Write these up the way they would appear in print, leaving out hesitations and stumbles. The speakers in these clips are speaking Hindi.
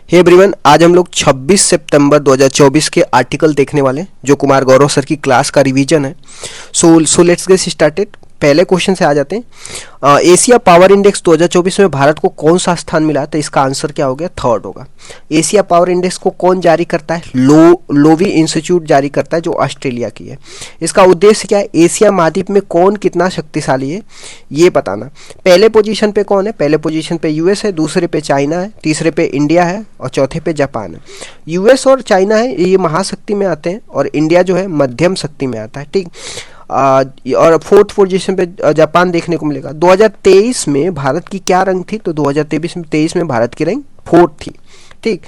हे एवरीवन, आज हम लोग 26 सितंबर 2024 के आर्टिकल देखने वाले हैं जो कुमार गौरव सर की क्लास का रिवीजन है। So let's get started. पहले क्वेश्चन से आ जाते हैं। एशिया पावर इंडेक्स 2024 में भारत को कौन सा स्थान मिला? तो इसका आंसर क्या हो गया? थर्ड होगा। एशिया पावर इंडेक्स को कौन जारी करता है? लोवी इंस्टीट्यूट जारी करता है जो ऑस्ट्रेलिया की है। इसका उद्देश्य क्या है? एशिया महाद्वीप में कौन कितना शक्तिशाली है ये बताना। पहले पोजीशन पे कौन है? पहले पोजीशन पे यूएस है, दूसरे पे चाइना है, तीसरे पे इंडिया है और चौथे पे जापान है। यूएस और चाइना है ये महाशक्ति में आते हैं और इंडिया जो है मध्यम शक्ति में आता है। ठीक, और फोर्थ पोजीशन पे जापान देखने को मिलेगा। 2023 में भारत की क्या रैंक थी? तो 2023 में भारत की रैंक फोर्थ थी। ठीक,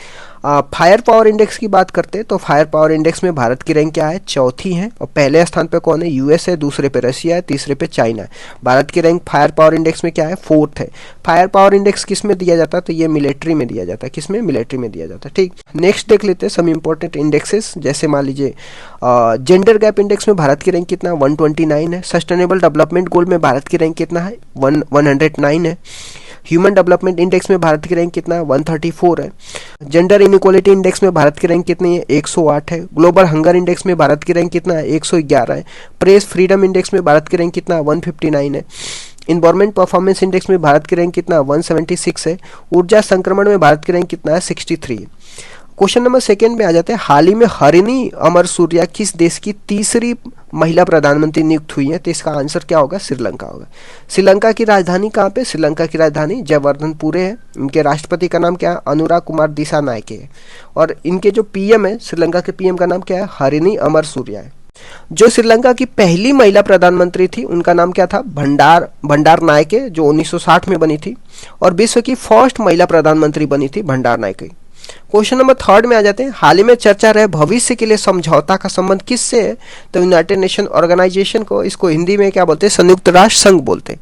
फायर पावर इंडेक्स की बात करते हैं तो फायर पावर इंडेक्स में भारत की रैंक क्या है? चौथी है। और पहले स्थान पे कौन है? यूएस है, दूसरे पे रशिया है, तीसरे पे चाइना है। भारत की रैंक फायर पावर इंडेक्स में क्या है? फोर्थ है। फायर पावर इंडेक्स किस में दिया जाता है? तो ये मिलिट्री में दिया जाता है। किस में? मिलिट्री में दिया जाता है। ठीक, नेक्स्ट देख लेते हैं सम इंपॉर्टेंट इंडेक्सेस। जैसे मान लीजिए जेंडर गैप इंडेक्स में भारत की रैंक कितना? 129 है। सस्टेनेबल डेवलपमेंट गोल में भारत की रैंक कितना है? 109 है। ह्यूमन डेवलपमेंट इंडेक्स में भारत की रैंक कितना है? 134 है। जेंडर इनइक्वालिटी इंडेक्स में भारत की रैंक कितनी है? 108 है। ग्लोबल हंगर इंडेक्स में भारत की रैंक कितना है? 111 है। प्रेस फ्रीडम इंडेक्स में भारत की रैंक कितना है? 159 है। इन्वायरमेंट परफॉर्मेंस इंडेक्स में भारत की रैंक कितना है? 176 है। ऊर्जा संक्रमण में भारत की रैंक कितना है? 63 है। क्वेश्चन नंबर सेकेंड में आ जाते हैं। हाल ही में हरिणी अमर सूर्या किस देश की तीसरी महिला प्रधानमंत्री नियुक्त हुई है? तो इसका आंसर क्या होगा? श्रीलंका होगा। श्रीलंका की राजधानी कहाँ पे? श्रीलंका की राजधानी जयवर्धनपुरे है। इनके राष्ट्रपति का नाम क्या है? अनुराग कुमार दिसानायके है। और इनके जो पीएम है, श्रीलंका के पीएम का नाम क्या है? हरिणी अमर सूर्या है। जो श्रीलंका की पहली महिला प्रधानमंत्री थी उनका नाम क्या था? भंडार नायके, जो 1960 में बनी थी। और विश्व की फर्स्ट महिला प्रधानमंत्री बनी थी भंडार नायके। क्वेश्चन नंबर थर्ड में आ जाते हैं। हाल ही में चर्चा रहे भविष्य के लिए समझौता का संबंध किससे है? तो यूनाइटेड नेशन ऑर्गेनाइजेशन को, इसको हिंदी में क्या बोलते हैं? संयुक्त राष्ट्र संघ बोलते हैं।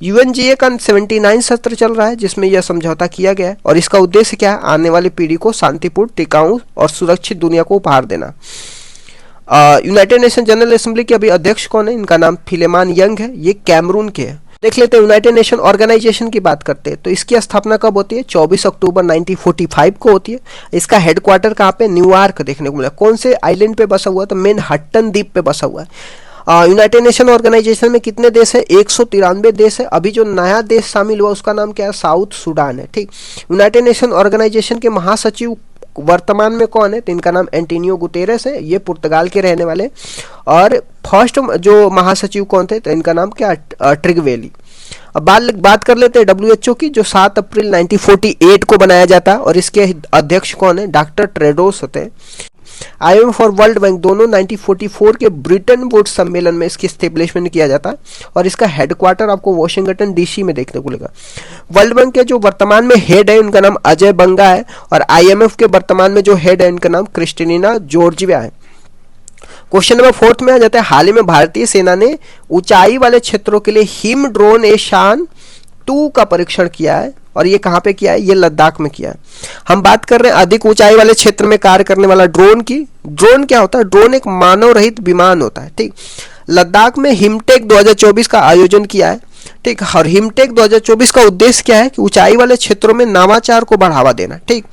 यूएनजीए का 79 सत्र चल रहा है जिसमें यह समझौता किया गया है और इसका उद्देश्य क्या है? आने वाली पीढ़ी को शांतिपूर्ण, टिकाऊ और सुरक्षित दुनिया को उपहार देना। यूनाइटेड नेशन जनरल असेंबली के अभी अध्यक्ष कौन है? इनका नाम फिलेमान यंग है। ये कैमरून के है। देख लेते हैं यूनाइटेड नेशन ऑर्गेनाइजेशन की बात करते हैं तो इसकी स्थापना कब होती है? 24 अक्टूबर 1945 को होती है। इसका हेडक्वार्टर कहाँ पे? न्यूयॉर्क देखने को मिला। कौन से आइलैंड पे बसा हुआ है? तो मैनहट्टन द्वीप पे बसा हुआ है। यूनाइटेड नेशन ऑर्गेनाइजेशन में कितने देश है? 193 देश है। अभी जो नया देश शामिल हुआ उसका नाम क्या है? साउथ सूडान है। ठीक, यूनाइटेड नेशन ऑर्गेनाइजेशन के महासचिव वर्तमान में कौन है? तो इनका नाम एंटोनियो गुतेरेस है। ये पुर्तगाल के रहने वाले। और फर्स्ट जो महासचिव कौन थे? तो इनका नाम क्या? ट्रिगवेली। अब बात कर लेते हैं डब्ल्यूएचओ की, जो 7 अप्रैल 1948 को बनाया जाता है और इसके अध्यक्ष कौन है? डॉक्टर टेड्रोस होते हैं। IMF और वर्ल्ड बैंक दोनों 1944 के ब्रिटेन वुड्स सम्मेलन में इसकी एस्टेब्लिशमेंट किया जाता है और इसका हेडक्वार्टर आपको वॉशिंगटन डीसी में देखने को मिलेगा। वर्ल्ड बैंक के जो वर्तमान में हेड है उनका नाम अजय बंगा है और IMF के वर्तमान में जो हेड है उनका नाम क्रिस्टिना जॉर्जिवा है। क्वेश्चन नंबर फोर्थ में आ जाता है। हाल ही में भारतीय सेना ने ऊंचाई वाले क्षेत्रों के लिए हिम ड्रोन एशान 2 का परीक्षण किया है और ये कहाँ पे किया है? ये लद्दाख में किया है। हम बात कर रहे हैं अधिक ऊंचाई वाले क्षेत्र में कार्य करने वाला ड्रोन की। ड्रोन क्या होता है? ड्रोन एक मानव रहित विमान होता है। ठीक, लद्दाख में हिमटेक 2024 का आयोजन किया है। ठीक, और हिमटेक 2024 का उद्देश्य क्या है? कि ऊंचाई वाले क्षेत्रों में नवाचार को बढ़ावा देना। ठीक,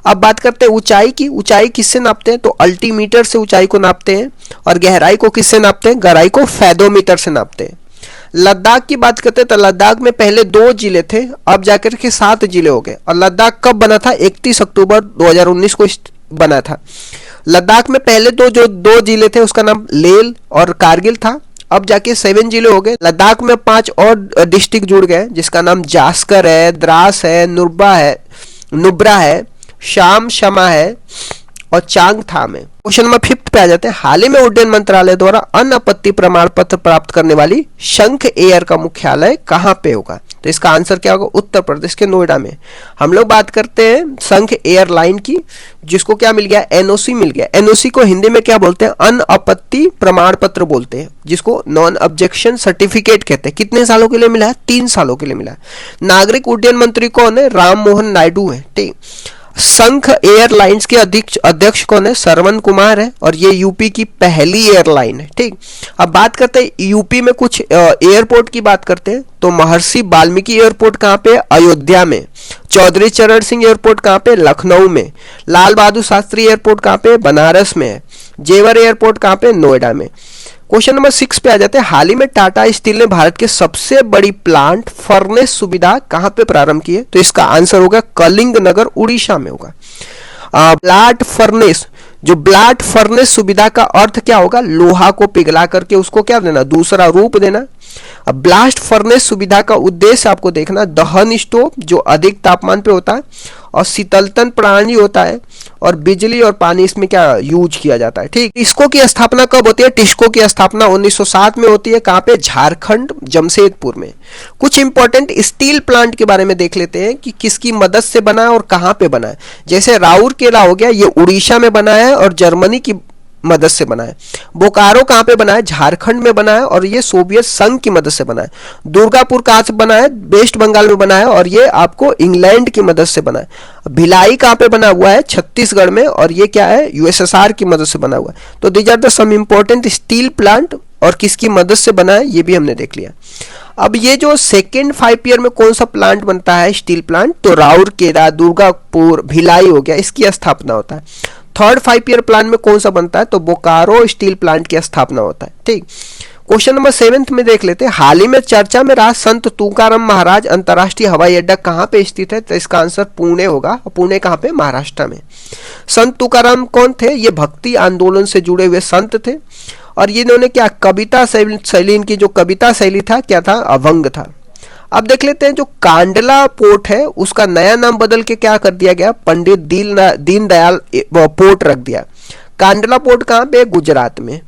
अब बात करते हैं ऊंचाई की। ऊंचाई किससे नापते हैं? तो अल्टीमीटर से ऊंचाई को नापते हैं। और गहराई को किससे नापते हैं? गहराई को फैदोमीटर से नापते हैं। लद्दाख की बात करते हैं तो लद्दाख में पहले 2 जिले थे, अब जाकर के 7 जिले हो गए। और लद्दाख कब बना था? 31 अक्टूबर 2019 को बना था। लद्दाख में पहले दो जिले थे, उसका नाम लेह और कारगिल था। अब जाके 7 जिले हो गए। लद्दाख में 5 और डिस्ट्रिक्ट जुड़ गए जिसका नाम जास्कर है, द्रास है, नुब्रा है, शाम शमा है और चांगथाम है। क्वेश्चन नंबर 5 पे आ जाते हैं। हाल ही में उड्डयन मंत्रालय द्वारा अनापत्ति प्रमाण पत्र प्राप्त करने वाली शंख एयर का मुख्यालय कहाँ पे होगा? तो इसका आंसर क्या होगा? उत्तर प्रदेश के नोएडा में। हम लोग बात करते हैं शंख एयरलाइन की, जिसको क्या मिल गया? एनओसी मिल गया। एनओसी को हिंदी में क्या बोलते हैं? अनापत्ति प्रमाण पत्र बोलते हैं, जिसको नॉन ऑब्जेक्शन सर्टिफिकेट कहते हैं। कितने सालों के लिए मिला है? 3 सालों के लिए मिला है। नागरिक उड्डयन मंत्री कौन है? राम मोहन नायडू है। ठीक, संघ एयरलाइंस के अध्यक्ष कौन है? श्रवण कुमार है, और ये यूपी की पहली एयरलाइन है। ठीक, अब बात करते हैं यूपी में कुछ एयरपोर्ट की बात करते हैं। तो महर्षि वाल्मीकि एयरपोर्ट कहाँ पे? अयोध्या में। चौधरी चरण सिंह एयरपोर्ट कहाँ पे? लखनऊ में। लाल बहादुर शास्त्री एयरपोर्ट कहाँ पे? बनारस में है। जेवर एयरपोर्ट कहाँ पे? नोएडा में। क्वेश्चन नंबर 6 पे आ जाते हैं। हाल ही में टाटा स्टील ने भारत के सबसे बड़ी प्लांट फर्नेस सुविधा कहां पे प्रारंभ की है? तो इसका आंसर होगा कलिंग नगर, उड़ीसा में होगा। ब्लास्ट फर्नेस, जो ब्लास्ट फर्नेस सुविधा का अर्थ क्या होगा? लोहा को पिघला करके उसको क्या देना? दूसरा रूप देना। अब ब्लास्ट फर्नेस सुविधा का उद्देश्य आपको देखना, दहन स्टोव जो अधिक तापमान पे होता है, और शीतलतन प्रणाली होता है, और बिजली और पानी इसमें क्या यूज किया जाता है। ठीक, टिस्को की स्थापना कब होती है? टिस्को की स्थापना 1907 में होती है। कहाँ पे? झारखंड, जमशेदपुर में। कुछ इंपॉर्टेंट स्टील प्लांट के बारे में देख लेते हैं कि किसकी मदद से बना है और कहाँ पे बना है। जैसे राउरकेला हो गया, ये उड़ीसा में बना है और जर्मनी की मदद से बना है। बोकारो कहाँ पे बना है? झारखंड में बना है, और ये सोवियत संघ की मदद से बना है। दुर्गापुर कहाँ से बना है? वेस्ट बंगाल में बना है, और ये आपको इंग्लैंड की मदद से बना है। भिलाई कहाँ पे बना हुआ है? छत्तीसगढ़ में, और ये क्या है? यूएसएसआर की मदद से बना हुआ है। तो these are the some important steel plant, और किसकी मदद से बना है ये भी हमने देख लिया। अब ये जो सेकेंड 5 ईयर में कौन सा प्लांट बनता है स्टील प्लांट? तो राउरकेला, दुर्गापुर, भिलाई हो गया, इसकी स्थापना होता है। थर्ड 5 ईयर प्लान में कौन सा बनता है? तो बोकारो स्टील प्लांट की स्थापना होता है। ठीक, क्वेश्चन नंबर 7 में देख लेते हैं। हाल ही में चर्चा में रहा संत तुकाराम महाराज अंतर्राष्ट्रीय हवाई अड्डा कहाँ पे स्थित है? तो इसका आंसर पुणे होगा। पुणे कहाँ पे? महाराष्ट्र में। संत तुकाराम कौन थे? ये भक्ति आंदोलन से जुड़े हुए संत थे, और ये इन्होंने क्या कविता शैली, इनकी जो कविता शैली था क्या था? अभंग था। अब देख लेते हैं जो कांडला पोर्ट है उसका नया नाम बदल के क्या कर दिया गया? पंडित दीनदयाल पोर्ट रख दिया। कांडला पोर्ट कहाँ पे? गुजरात में।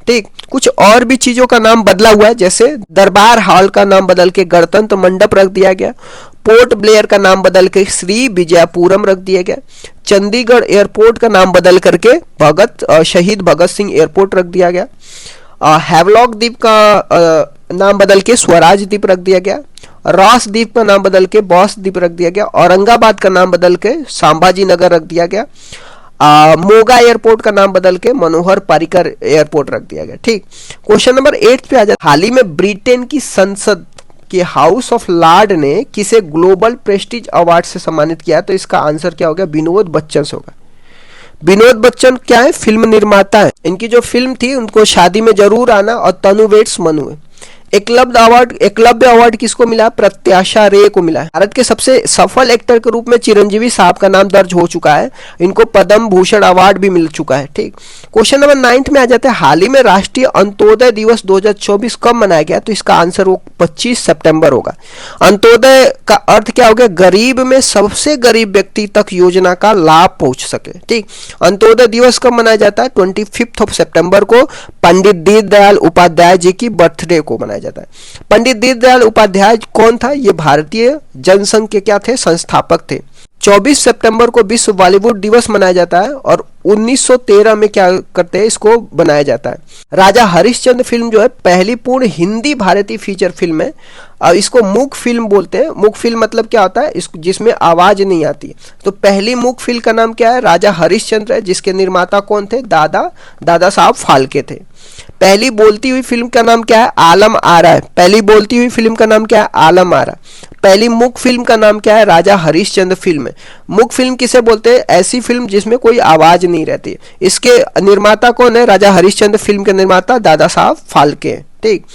ठीक, कुछ और भी चीजों का नाम बदला हुआ है, जैसे दरबार हॉल का नाम बदल के गणतंत्र मंडप रख दिया गया। पोर्ट ब्लेयर का नाम बदल के श्री विजयपुरम रख दिया गया। चंडीगढ़ एयरपोर्ट का नाम बदल करके शहीद भगत सिंह एयरपोर्ट रख दिया गया। हैवलॉक द्वीप का नाम बदल के स्वराज द्वीप रख दिया गया। रॉस द्वीप का नाम बदल के बॉस द्वीप रख दिया गया। औरंगाबाद का नाम बदल के संभाजी नगर रख दिया गया। मोगा एयरपोर्ट का नाम बदल के मनोहर पारिकर एयरपोर्ट रख दिया गया। ठीक, क्वेश्चन नंबर 8 पे आ जाए। हाल ही में ब्रिटेन की संसद के हाउस ऑफ लॉर्ड ने किसे ग्लोबल प्रेस्टीज अवार्ड से सम्मानित किया? तो इसका आंसर क्या होगा? विनोद बच्चन से होगा। विनोद बच्चन क्या है? फिल्म निर्माता है। इनकी जो फिल्म थी उनको शादी में जरूर आना और तनु वेट्स मनु है। एकलव्य अवार्ड किसको मिला? प्रत्याशा रे को मिला है। भारत के सबसे सफल एक्टर के रूप में चिरंजीवी साहब का नाम दर्ज हो चुका है। इनको पद्म भूषण अवार्ड भी मिल चुका है। ठीक, क्वेश्चन नंबर 9 में आ जाते हैं। हाल ही में राष्ट्रीय अंत्योदय दिवस 2024 कब मनाया गया? तो इसका आंसर वो 25 सितंबर होगा। अंत्योदय का अर्थ क्या हो गया? गरीब में सबसे गरीब व्यक्ति तक योजना का लाभ पहुंच सके। ठीक, अंत्योदय दिवस कब मनाया जाता है? 25 सितंबर को पंडित दीनदयाल उपाध्याय जी की बर्थडे को मनाया जाता है। पंडित दीनदयाल उपाध्याय कौन था? ये भारतीय जनसंघ के क्या थे? संस्थापक थे। 24 सितंबर को विश्व बॉलीवुड दिवस मनाया जाता है, और 1913 में क्या करते हैं? इसको बनाया जाता है। राजा हरिश्चंद्र फिल्म जो है पहली पूर्ण हिंदी भारतीय फीचर फिल्म है। इसको मूक फिल्म बोलते हैं। मूक फिल्म मतलब क्या होता है? जिसमें आवाज नहीं आती। तो पहली मूक फिल्म का नाम क्या है? राजा हरिश्चंद्र है, जिसके निर्माता कौन थे? दादा साहब फाल्के थे। पहली बोलती हुई फिल्म का नाम क्या है? आलम आरा है। पहली बोलती हुई फिल्म का नाम क्या है? आलम आरा। पहली मूक फिल्म का नाम क्या है? राजा हरिश्चंद्र फिल्म है। मूक फिल्म किसे बोलते हैं? ऐसी फिल्म जिसमें कोई आवाज नहीं रहती। इसके निर्माता कौन है? राजा हरिश्चंद्र फिल्म के निर्माता दादा साहब फाल्के हैं। ठीक,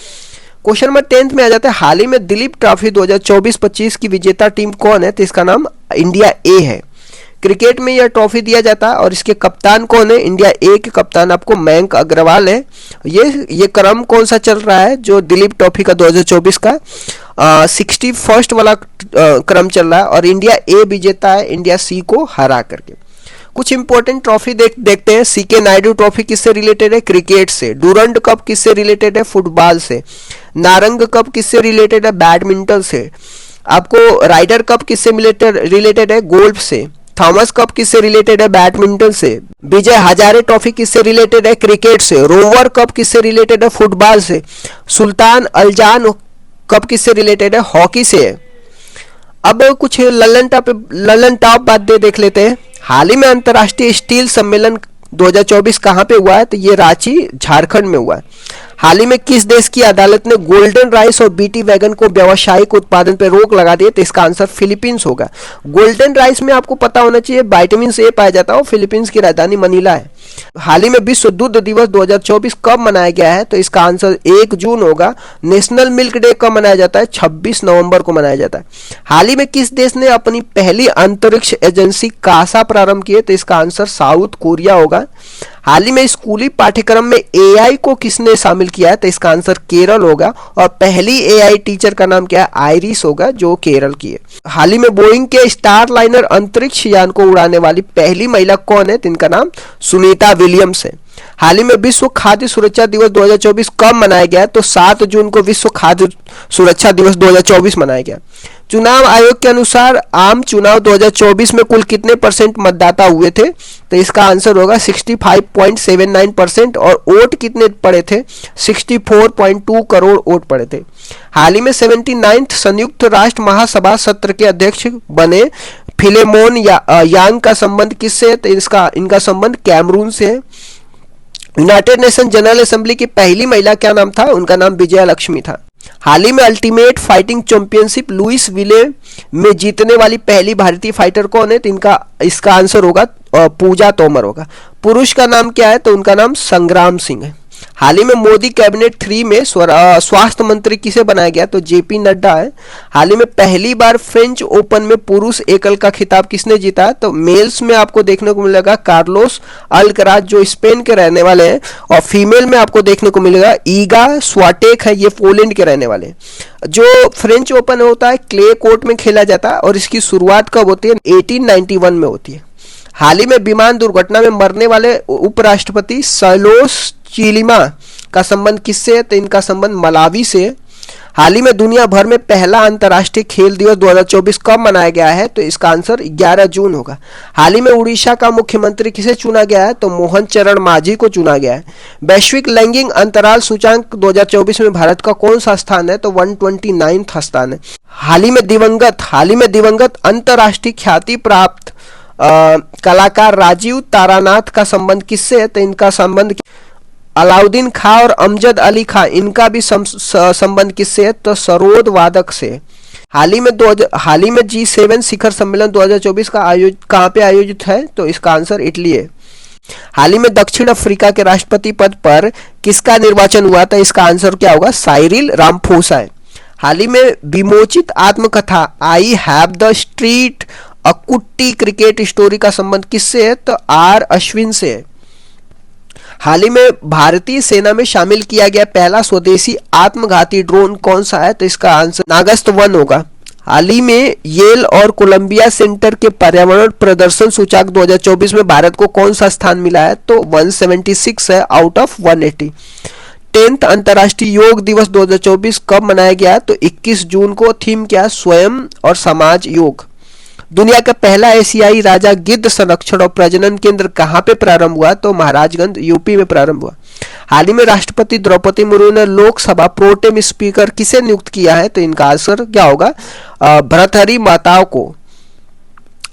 क्वेश्चन नंबर 10 में आ जाता है। हाल ही में दिलीप ट्रॉफी 2024-25 की विजेता टीम कौन है? तो इसका नाम इंडिया ए है। क्रिकेट में यह ट्रॉफी दिया जाता है, और इसके कप्तान कौन है? इंडिया ए के कप्तान आपको मयंक अग्रवाल है। ये क्रम कौन सा चल रहा है? जो दिलीप ट्रॉफी का 2024 का 61st वाला क्रम चल रहा है, और इंडिया ए विजेता है इंडिया सी को हरा करके। कुछ इंपॉर्टेंट ट्रॉफी देखते हैं। सीके नायडू ट्रॉफी किससे रिलेटेड है? क्रिकेट से। डूरंड कप किससे रिलेटेड है? फुटबॉल से। नारंग कप किससे रिलेटेड है? बैडमिंटन से। आपको राइडर कप किससे रिलेटेड है? गोल्फ से। थॉमस कप किससे रिलेटेड है? बैडमिंटन से। विजय हजारे ट्रॉफी किससे रिलेटेड है? क्रिकेट से। रोवर कप किससे रिलेटेड है? फुटबॉल से। सुल्तान अल्जान कप किससे रिलेटेड है? हॉकी से। अब कुछ ललन टॉप बातें देख लेते हैं। हाल ही में अंतर्राष्ट्रीय स्टील सम्मेलन 2024 कहाँ पे हुआ है? तो ये रांची झारखंड में हुआ है। हाल ही में किस देश की अदालत ने गोल्डन राइस और बीटी वैगन को व्यावसायिक उत्पादन पर रोक लगा दी? तो इसका आंसर फिलीपींस होगा। गोल्डन राइस में आपको पता होना चाहिए विटामिन ए पाया जाता है और फिलीपींस की राजधानी मनीला है। हाल ही में विश्व दूध दिवस 2024 कब मनाया गया है? तो इसका आंसर 1 जून होगा। नेशनल मिल्क डे कब मनाया जाता है? 26 नवंबर को मनाया जाता है। हाल ही में किस देश ने अपनी पहली अंतरिक्ष एजेंसी कासा प्रारंभ की है? तो इसका आंसर साउथ कोरिया होगा। हाल ही में स्कूली पाठ्यक्रम में एआई को किसने शामिल किया है? तो इसका आंसर केरल होगा। और पहली एआई टीचर का नाम क्या है? आयरिस होगा, जो केरल की है। हाल ही में बोइंग के स्टार लाइनर अंतरिक्ष यान को उड़ाने वाली पहली महिला कौन है? तो इनका नाम सुनीता विलियम्स है। हाल ही में विश्व खाद्य सुरक्षा दिवस 2024 कब मनाया गया? तो 7 जून को विश्व खाद्य सुरक्षा दिवस 2024 मनाया गया। चुनाव आयोग के अनुसार आम चुनाव 2024 में कुल कितने % मतदाता हुए थे? तो इसका आंसर होगा 65.79% और वोट कितने पड़े थे? 64.2 करोड़ वोट पड़े थे। हाल ही में 79th संयुक्त राष्ट्र महासभा सत्र के अध्यक्ष बने फिलेमोन यांग का संबंध किससे है? तो इनका संबंध कैमरून से है। यूनाइटेड नेशन जनरल असेंबली की पहली महिला क्या नाम था? उनका नाम विजया लक्ष्मी था। हाल ही में अल्टीमेट फाइटिंग चैंपियनशिप लुइस विले में जीतने वाली पहली भारतीय फाइटर कौन है? तो इसका आंसर होगा पूजा तोमर होगा। पुरुष का नाम क्या है? तो उनका नाम संग्राम सिंह है। हाल ही में मोदी कैबिनेट 3 में स्वास्थ्य मंत्री किसे बनाया गया? तो जेपी नड्डा है। हाल ही में पहली बार फ्रेंच ओपन में पुरुष एकल का खिताब किसने जीता? तो मेल्स में आपको देखने को मिलेगा कार्लोस अल्कराज, जो स्पेन के रहने वाले हैं, और फीमेल में आपको देखने को मिलेगा ईगा स्वाटेक है, ये पोलैंड के रहने वाले हैं। जो फ्रेंच ओपन होता है क्ले कोर्ट में खेला जाता है और इसकी शुरुआत कब होती है? 1891 में होती है। हाल ही में विमान दुर्घटना में मरने वाले उपराष्ट्रपति सैलोस चिलिमा का संबंध किससे है? तो इनका संबंध मलावी से है। हाल ही में दुनिया भर में पहला अंतर्राष्ट्रीय खेल दिवस 2024 कब मनाया गया है? तो इसका आंसर 11 जून होगा। हाल ही में उड़ीसा का मुख्यमंत्री किसे चुना गया है? तो मोहन चरण मांझी को चुना गया है। वैश्विक लैंगिक अंतराल सूचांक 2024 में भारत का कौन सा स्थान है? तो 129वां स्थान है। हाल ही में दिवंगत अंतर्राष्ट्रीय ख्याति प्राप्त कलाकार राजीव तारानाथ का संबंध किससे है? तो इनका संबंध अलाउद्दीन खां और अमजद अली खां, इनका भी संबंध किससे है? तो सरोद वादक से। हाल ही में G7 शिखर सम्मेलन 2024 का कहाँ पे आयोजित है? तो इसका आंसर इटली है। हाल ही में दक्षिण अफ्रीका के राष्ट्रपति पद पर किसका निर्वाचन हुआ था? इसका आंसर क्या होगा? साइरिल रामफोसा है। हाल ही में विमोचित आत्मकथा आई हैव द स्ट्रीट अ कुट्टी क्रिकेट स्टोरी का संबंध किससे है? तो आर अश्विन से है। हाल ही में भारतीय सेना में शामिल किया गया पहला स्वदेशी आत्मघाती ड्रोन कौन सा है? तो इसका आंसर नागस्त 1 होगा। हाल ही में येल और कोलंबिया सेंटर के पर्यावरण प्रदर्शन सूचकांक 2024 में भारत को कौन सा स्थान मिला है? तो 176 है आउट ऑफ 180। 10th अंतर्राष्ट्रीय योग दिवस 2024 कब मनाया गया? तो 21 जून को। थीम क्या? स्वयं और समाज योग। दुनिया का पहला एशियाई राजा गिद्ध संरक्षण और प्रजनन केंद्र कहाँ पे प्रारंभ हुआ? तो महाराजगंज यूपी में प्रारंभ हुआ। हाल ही में राष्ट्रपति द्रौपदी मुर्मू ने लोकसभा प्रोटेम स्पीकर किसे नियुक्त किया है? तो इनका आंसर क्या होगा? भर्तृहरि महताब को।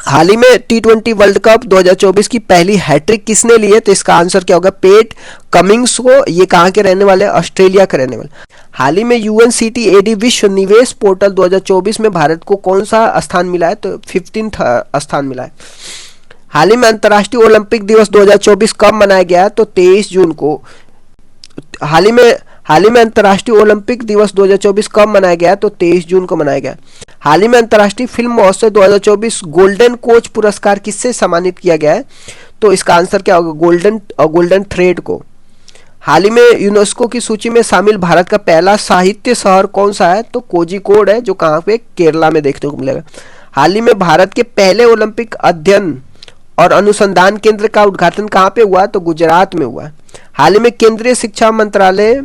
हाल ही में T20 वर्ल्ड कप 2024 की पहली हैट्रिक किसने ली है? तो इसका आंसर क्या होगा? पेट कमिंग्स को। ये कहाँ के रहने वाले? ऑस्ट्रेलिया के रहने वाले। हाल ही में UNCTAD विश्व निवेश पोर्टल 2024 में भारत को कौन सा स्थान मिला है? तो 15th स्थान मिला है। हाल ही में अंतर्राष्ट्रीय ओलंपिक दिवस 2024 कब मनाया गया? तो 23 जून को। हाल ही में अंतर्राष्ट्रीय ओलंपिक दिवस 2024 कब मनाया गया? तो 23 जून को मनाया गया। हाल ही में अंतर्राष्ट्रीय फिल्म महोत्सव 2024 गोल्डन कोच पुरस्कार किससे सम्मानित किया गया है? तो इसका आंसर क्या होगा? गोल्डन थ्रेड को। हाल ही में यूनेस्को की सूची में शामिल भारत का पहला साहित्य शहर कौन सा है? तो कोझिकोड है, जो कहाँ पे? केरला में देखने को मिलेगा। हाल ही में भारत के पहले ओलंपिक अध्ययन और अनुसंधान केंद्र का उद्घाटन कहाँ पे हुआ? तो गुजरात में हुआ। हाल ही में केंद्रीय शिक्षा मंत्रालय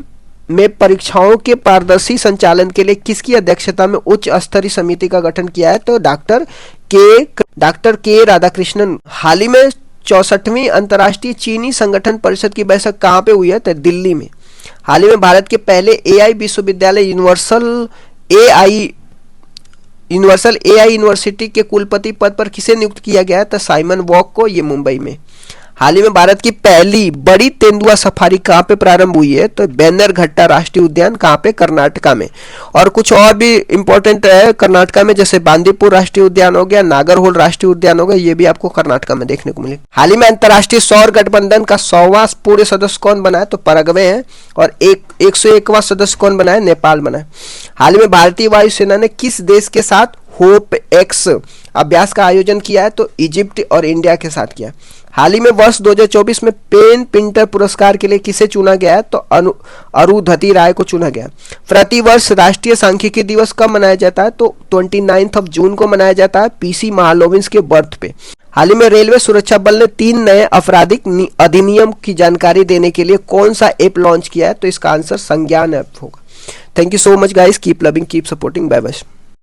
में परीक्षाओं के पारदर्शी संचालन के लिए किसकी अध्यक्षता में उच्च स्तरीय समिति का गठन किया है? तो डॉक्टर के राधाकृष्णन। हाल ही में 64वीं अंतर्राष्ट्रीय चीनी संगठन परिषद की बैठक कहाँ पे हुई है? तो दिल्ली में। हाल ही में भारत के पहले AI विश्वविद्यालय universal AI universal AI university के कुलपति पद पर किसे नियुक्त किया गया है? तो साइमन वॉक को, ये मुंबई में। हाल ही में भारत की पहली बड़ी तेंदुआ सफारी कहाँ पे प्रारंभ हुई है? तो बेन्नरघट्टा राष्ट्रीय उद्यान, कहाँ पे? कर्नाटका में। और कुछ और भी इंपॉर्टेंट है कर्नाटका में, जैसे बांदीपुर राष्ट्रीय उद्यान हो गया, नागरहोल राष्ट्रीय उद्यान हो गया, ये भी आपको कर्नाटका में देखने को मिले। हाल ही में अंतर्राष्ट्रीय सौर गठबंधन का 100वां पूरे सदस्य कौन बना है? तो पैराग्वे है। और 101वां सदस्य कौन बना है? नेपाल बना है। हाल ही में भारतीय वायुसेना ने किस देश के साथ होप एक्स अभ्यास का आयोजन किया है? तो इजिप्ट और इंडिया के साथ किया। हाल ही में वर्ष 2024 में पेन पिंटर पुरस्कार के लिए किसे चुना गया है? तो अरुंधति राय को चुना गया। प्रतिवर्ष राष्ट्रीय सांख्यिकी दिवस कब मनाया जाता है? तो 29 जून को मनाया जाता है, पीसी महालनोबिस के बर्थ पे। हाल ही में रेलवे सुरक्षा बल ने 3 नए आपराधिक अधिनियम की जानकारी देने के लिए कौन सा ऐप लॉन्च किया है? तो इसका आंसर संज्ञान ऐप होगा। Thank you so much guys, keep loving, keep supporting, bye bye.